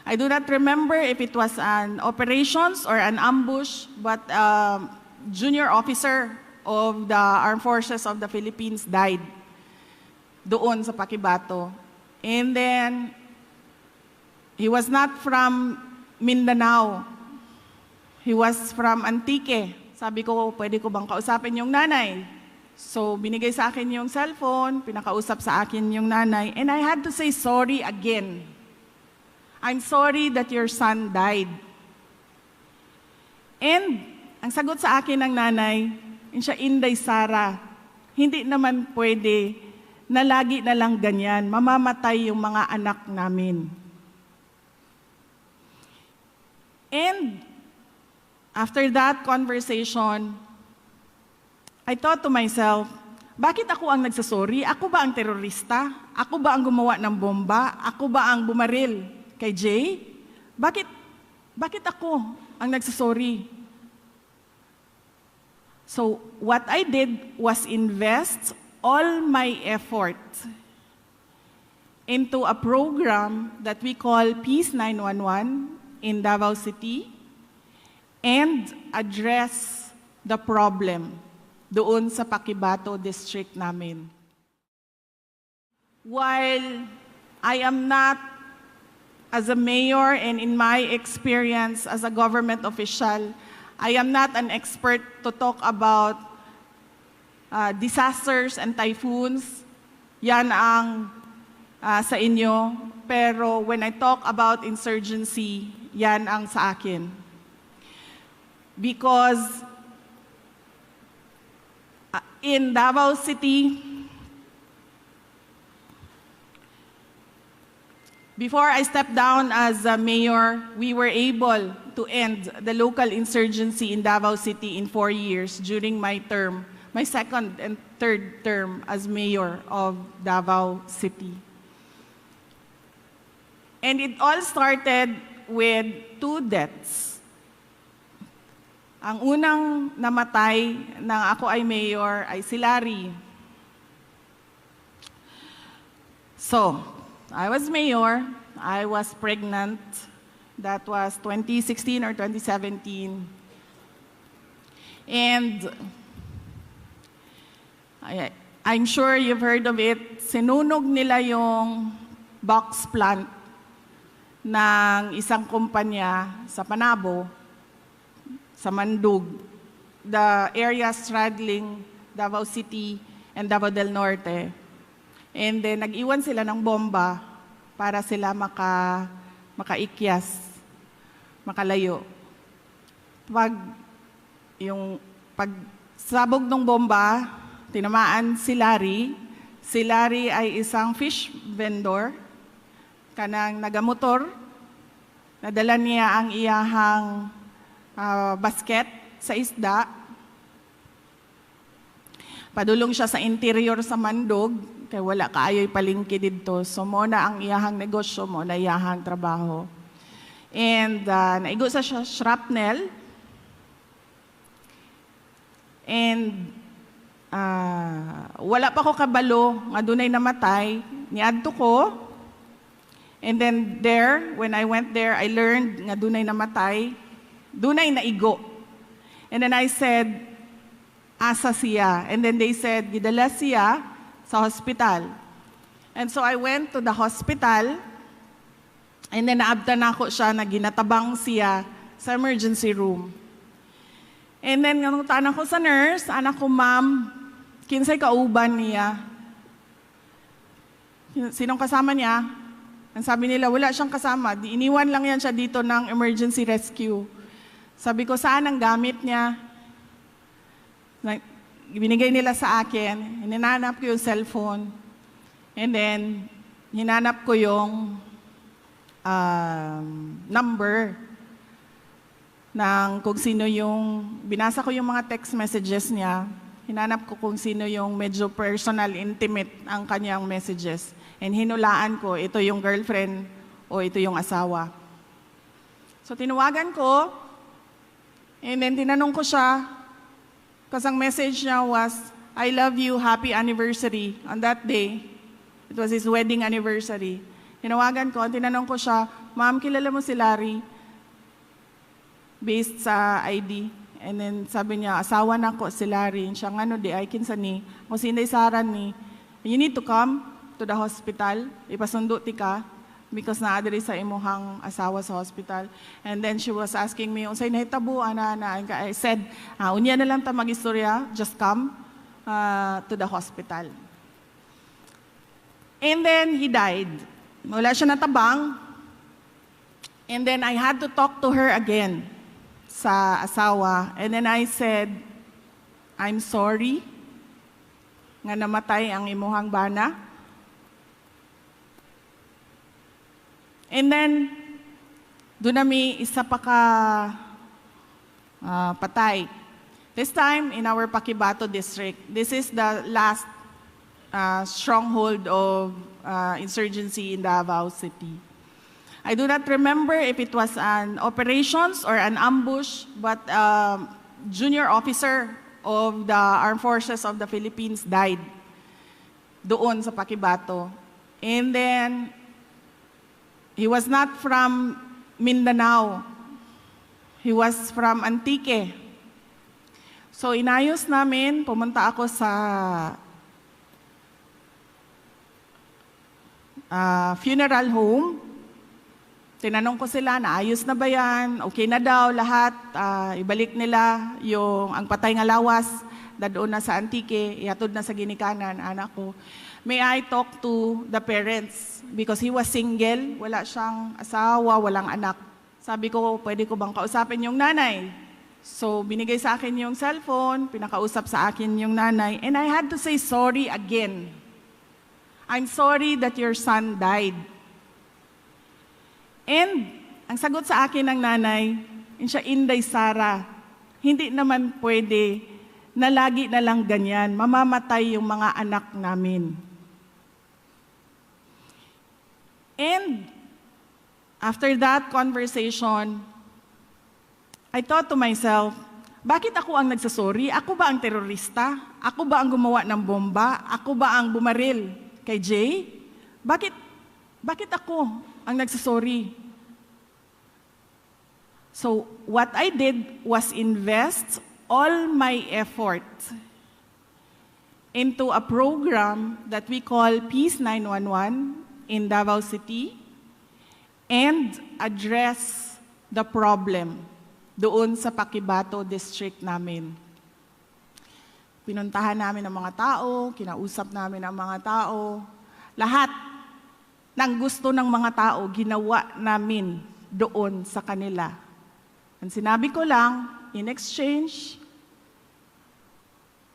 I do not remember if it was an operations or an ambush, but junior officer of the Armed Forces of the Philippines died doon sa Paquibato. And then, he was not from Mindanao. He was from Antique. Sabi ko, pwede ko bang kausapin yung nanay? So, binigay sa akin yung cellphone, pinakausap sa akin yung nanay, and I had to say sorry again. I'm sorry that your son died. And, ang sagot sa akin ng nanay, siya, Inday Sara, hindi naman pwede na lagi na lang ganyan, mamamatay yung mga anak namin. And after that conversation, I thought to myself, bakit ako ang nagsasorry? Ako ba ang terorista? Ako ba ang gumawa ng bomba? Ako ba ang bumaril kay Jay? Bakit ako ang nagsasorry? So what I did was invest all my effort into a program that we call Peace 911 in Davao City and address the problem doon sa Paquibato district namin. While I am not, as a mayor and in my experience as a government official, I am not an expert to talk about disasters and typhoons. Yan ang sa inyo. Pero when I talk about insurgency, yan ang sa akin. Because in Davao City, before I stepped down as a mayor, we were able to end the local insurgency in Davao City in 4 years during my term, my second and third term as mayor of Davao City. And it all started with 2 deaths. Ang unang namatay nang ako ay mayor ay si Larry. So, I was mayor, I was pregnant. That was 2016 or 2017. And I'm sure you've heard of it. Sinunog nila yung box plant ng isang kumpanya sa Panabo, sa Mandug, the area straddling Davao City and Davao del Norte. And then nag-iwan sila ng bomba para sila makaikyas, makalayo. Pag sabog ng bomba, tinamaan si Larry. Si Larry ay isang fish vendor, kanang nagamotor. Nadala niya ang iyahang basket sa isda. Padulong siya sa interior sa Mandog, kaya wala kaayoy palingki dito. So mo na ang iyahang negosyo, mo na iyahang trabaho. And naigo sa shrapnel. And wala pa ko kabalo, nga dunay namatay, niadto ko. And then there, when I went there, I learned nga dunay namatay, dunay naigo. And then I said, asa siya? And then they said, gidala siya sa hospital. And so I went to the hospital, and then naabtan ako siya na ginatabang siya sa emergency room. And then nung tanong ko sa nurse, anak ko, ma'am, kinsay kauban niya? Sinong kasama niya? Ang sabi nila, wala siyang kasama. Iniwan lang yan siya dito ng emergency rescue. Sabi ko, saan ang gamit niya? Binigay nila sa akin. Hinanap ko yung cellphone. And then, hinanap ko yung number ng kung sino yung, binasa ko yung mga text messages niya. Hinanap ko kung sino yung medyo personal, intimate ang kanyang messages. And hinulaan ko, ito yung girlfriend o ito yung asawa. So tinawagan ko, and then tinanong ko siya, kasi ang message niya was, I love you, happy anniversary. On that day, it was his wedding anniversary. Tinawagan ko, tinanong ko siya, ma'am, kilala mo si Larry? Based sa ID. And then sabi niya, asawa na ko si Larry. Siya nga no, di ay kinsa ni. Kung si Inday Sara ni, you need to come to the hospital. Ipasundo ti ka because naadiri sa imuhang asawa sa hospital. And then she was asking me, unsay nahitabo, ana. I said, unya na lang ta mag-istorya, just come to the hospital. And then he died. Wala siya natabang. And then I had to talk to her again sa asawa. And then I said, I'm sorry nga namatay ang imuhang bana. And then, doon nami isa pa ka patay. This time, in our Paquibato district, this is the last stronghold of insurgency in Davao City. I do not remember if it was an operations or an ambush, but junior officer of the Armed Forces of the Philippines died doon sa Paquibato. And then, he was not from Mindanao. He was from Antique. So inayos namin, pumunta ako sa funeral home. Tinanong ko sila, naayos na ba yan? Okay na daw lahat. Ibalik nila ang patay nga lawas na doon na sa Antique, ihatod na sa ginikanan, anak ko. May I talk to the parents? Because he was single, wala siyang asawa, walang anak. Sabi ko, pwede ko bang kausapin yung nanay? So, binigay sa akin yung cellphone, pinakausap sa akin yung nanay, and I had to say sorry again. I'm sorry that your son died. And, ang sagot sa akin ng nanay, siya, Inday Sara, hindi naman pwede na lagi na lang ganyan, mamamatay yung mga anak namin. And, after that conversation, I thought to myself, bakit ako ang nagsasorry? Ako ba ang terorista? Ako ba ang gumawa ng bomba? Ako ba ang bumaril kay Jay? Bakit ako ang nagsasorry? So, what I did was invest all my effort into a program that we call Peace 911 in Davao City and address the problem doon sa Paquibato district namin. Pinuntahan namin ang mga tao, kinausap namin ang mga tao. Lahat ng gusto ng mga tao, ginawa namin doon sa kanila. Ang sinabi ko lang, in exchange,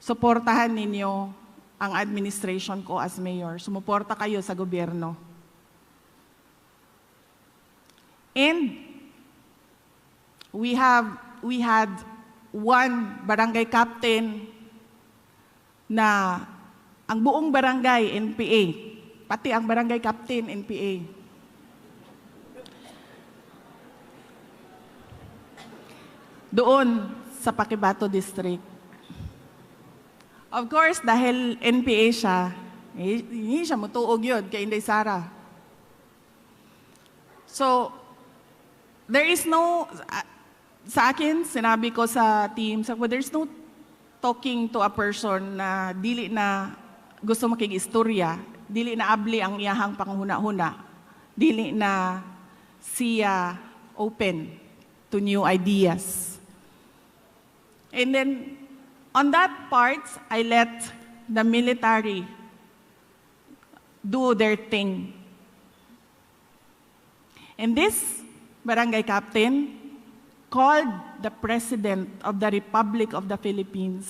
suportahan ninyo ang administration ko as mayor. Sumuporta kayo sa gobyerno. And we had one barangay captain na ang buong barangay NPA, pati ang barangay captain NPA. Doon sa Paquibato District. Of course, dahil NPA siya, hindi siya mutuog yun kay Inday Sara. So, there is no, sa akin, sinabi ko sa team, there's no talking to a person na dili na gusto makig-istorya, dili na abli ang iyahang panghuna-huna, dili na siya open to new ideas. And then, on that part, I let the military do their thing. And this barangay captain called the President of the Republic of the Philippines.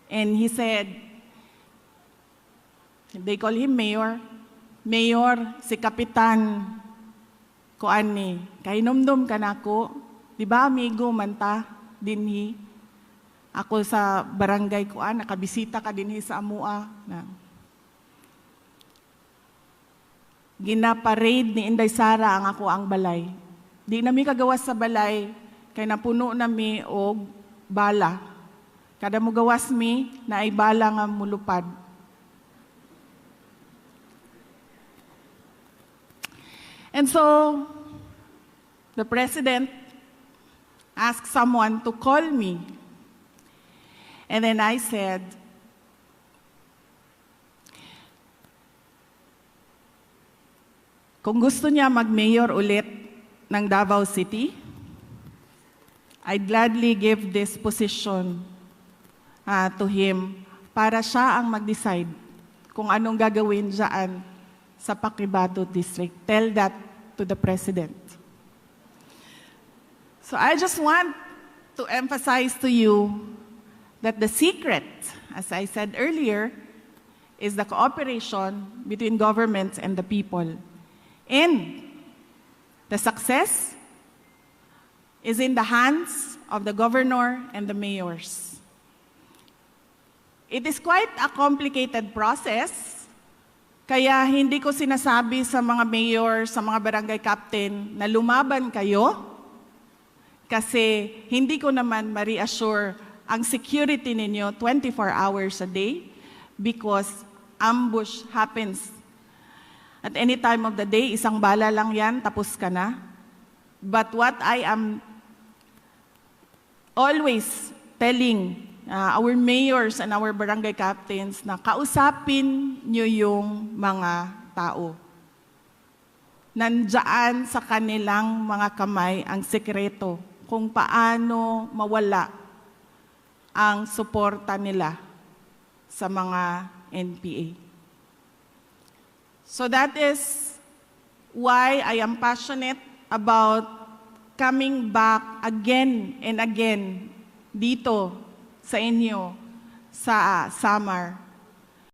And he said, they call him Mayor. Mayor, si Kapitan, kuan ni, kahinomdom ka na ko, di ba amigo manta? Dinhi ako sa barangay ko nakabisita ka dinhi sa amua na gina-parade ni Inday Sara ang ako ang balay. Di nami kagawas sa balay kay napuno nami og bala. Kada mo gawas mi na ay bala nga mulupad. And so, the President asked someone to call me. And then I said, kung gusto niya mag-mayor ulit ng Davao City, I'd gladly give this position to him para siya ang mag-decide kung anong gagawin dyan sa Paquibato District. Tell that to the President. So I just want to emphasize to you that the secret, as I said earlier, is the cooperation between governments and the people. And the success is in the hands of the governor and the mayors. It is quite a complicated process, kaya hindi ko sinasabi sa mga mayor, sa mga barangay captain na lumaban kayo, kasi hindi ko naman ma-reassure ang security ninyo 24 hours a day because ambush happens. At any time of the day, isang bala lang yan, tapos ka na. But what I am always telling our mayors and our barangay captains na kausapin nyo yung mga tao. Nandyan sa kanilang mga kamay ang sekreto kung paano mawala ang suporta nila sa mga NPA. So that is why I am passionate about coming back again and again dito sa inyo sa Samar